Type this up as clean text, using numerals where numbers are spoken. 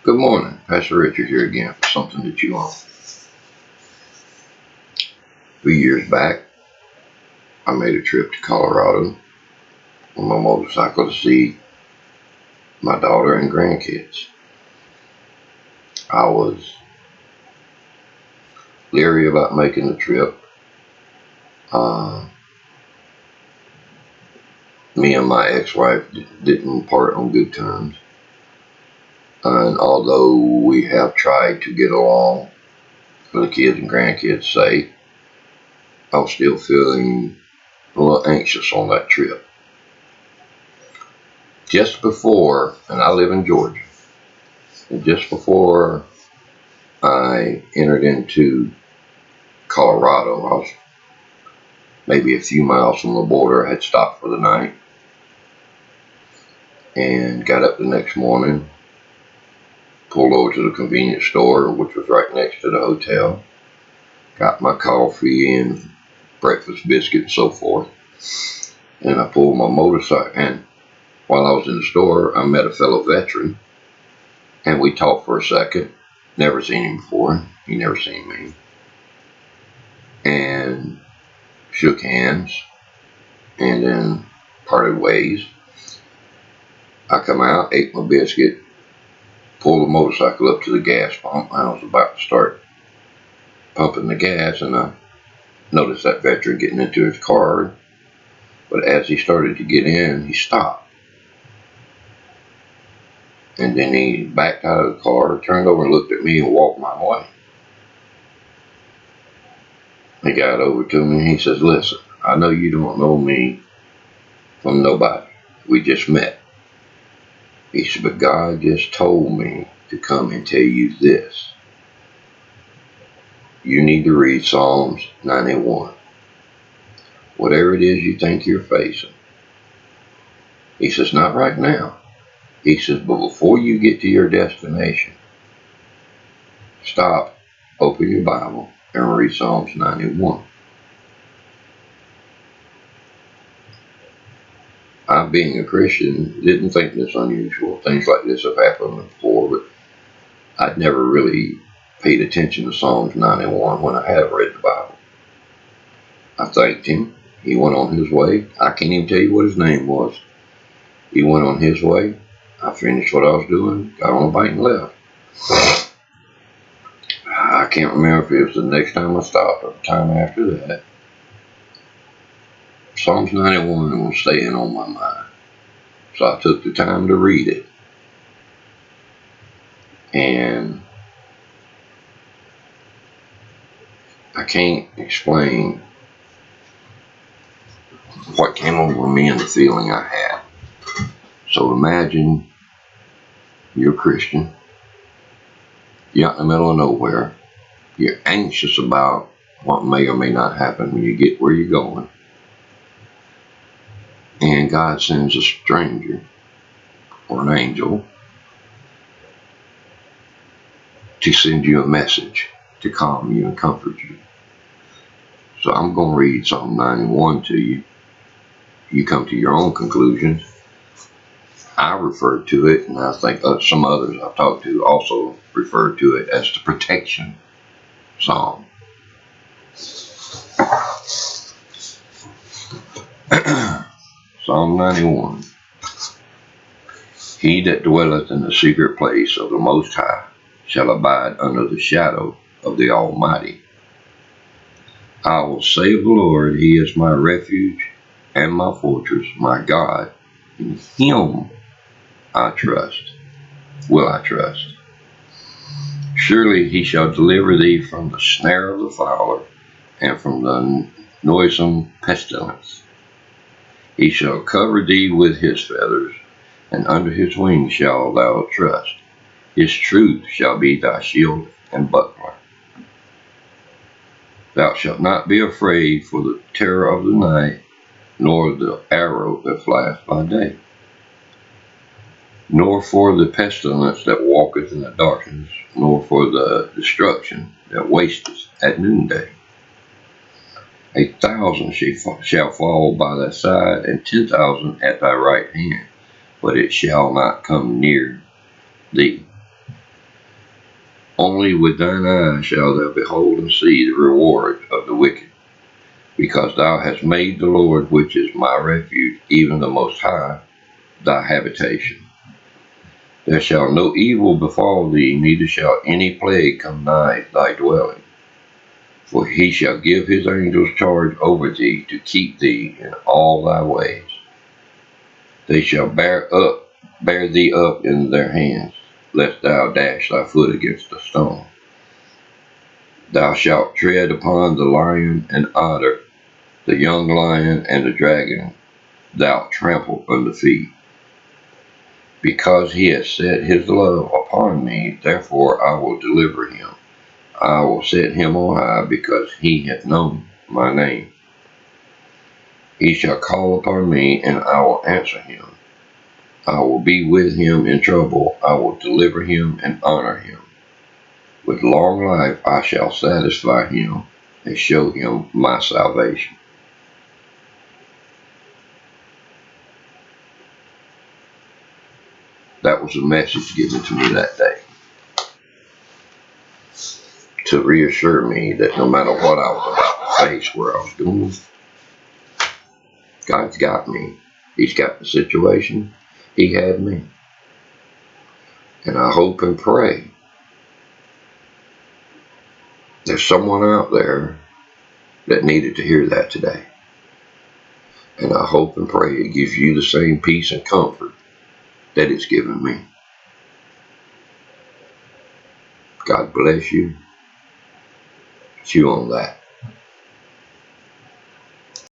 Good morning, Pastor Richard here again for something to chew on. 3 years back, I made a trip to Colorado on my motorcycle to see my daughter and grandkids. I was leery about making the trip. Me and my ex-wife didn't part on good terms. And although we have tried to get along for the kids and grandkids' sake, I was still feeling a little anxious on that trip. Just before, and I live in Georgia, and just before I entered into Colorado, I was maybe a few miles from the border. I had stopped for the night and got up the next morning, pulled over to the convenience store, which was right next to the hotel, got my coffee and breakfast biscuit and so forth, and I pulled my motorcycle. And while I was in the store, I met a fellow veteran, and we talked for a second. Never seen him before. He never seen me. And shook hands, and then parted ways. I come out, ate my biscuit, pulled the motorcycle up to the gas pump. I was about to start pumping the gas, and I noticed that veteran getting into his car. But as he started to get in, he stopped. And then he backed out of the car, turned over and looked at me and walked my way. He got over to me and he says, "Listen, I know you don't know me from nobody. We just met." He said, "But God just told me to come and tell you this. You need to read Psalms 91. Whatever it is you think you're facing." He says, "Not right now." He says, "But before you get to your destination, stop, open your Bible, and read Psalms 91. I, being a Christian, didn't think this unusual. Things like this have happened before, but I'd never really paid attention to Psalms 91 when I have read the Bible. I thanked him. He went on his way. I can't even tell you what his name was. He went on his way. I finished what I was doing, got on a bike and left. I can't remember if it was the next time I stopped or the time after that. Psalms 91 was staying on my mind. So I took the time to read it. And I can't explain what came over me and the feeling I had. So imagine you're a Christian. You're out in the middle of nowhere. You're anxious about what may or may not happen when you get where you're going. And God sends a stranger or an angel to send you a message to calm you and comfort you. So I'm going to read Psalm 91 to you. You come to your own conclusions. I refer to it, and I think some others I've talked to also refer to it as the protection psalm. Psalm 91. He that dwelleth in the secret place of the Most High shall abide under the shadow of the Almighty. I will say of the Lord, He is my refuge and my fortress, my God. In Him I trust. Will I trust? Surely He shall deliver thee from the snare of the fowler and from the noisome pestilence. He shall cover thee with His feathers, and under His wings shalt thou trust. His truth shall be thy shield and buckler. Thou shalt not be afraid for the terror of the night, nor the arrow that flieth by day, nor for the pestilence that walketh in the darkness, nor for the destruction that wasteth at noonday. 1,000 shall fall by thy side, and 10,000 at thy right hand, but it shall not come near thee. Only with thine eyes shalt thou behold and see the reward of the wicked, because thou hast made the Lord, which is my refuge, even the Most High, thy habitation. There shall no evil befall thee, neither shall any plague come nigh thy dwelling. For he shall give his angels charge over thee, to keep thee in all thy ways. They shall bear thee up in their hands, lest thou dash thy foot against a stone. Thou shalt tread upon the lion and otter, the young lion and the dragon thou trample under feet. Because he has set his love upon me, therefore I will deliver him. I will set him on high, because he hath known my name. He shall call upon me, and I will answer him. I will be with him in trouble. I will deliver him and honor him. With long life I shall satisfy him and show him my salvation. That was a message given to me that day, to reassure me that no matter what I was about to face, where I was going, God's got me. He's got the situation. He had me. And I hope and pray there's someone out there that needed to hear that today. And I hope and pray it gives you the same peace and comfort that it's given me. God bless you. Chew on that.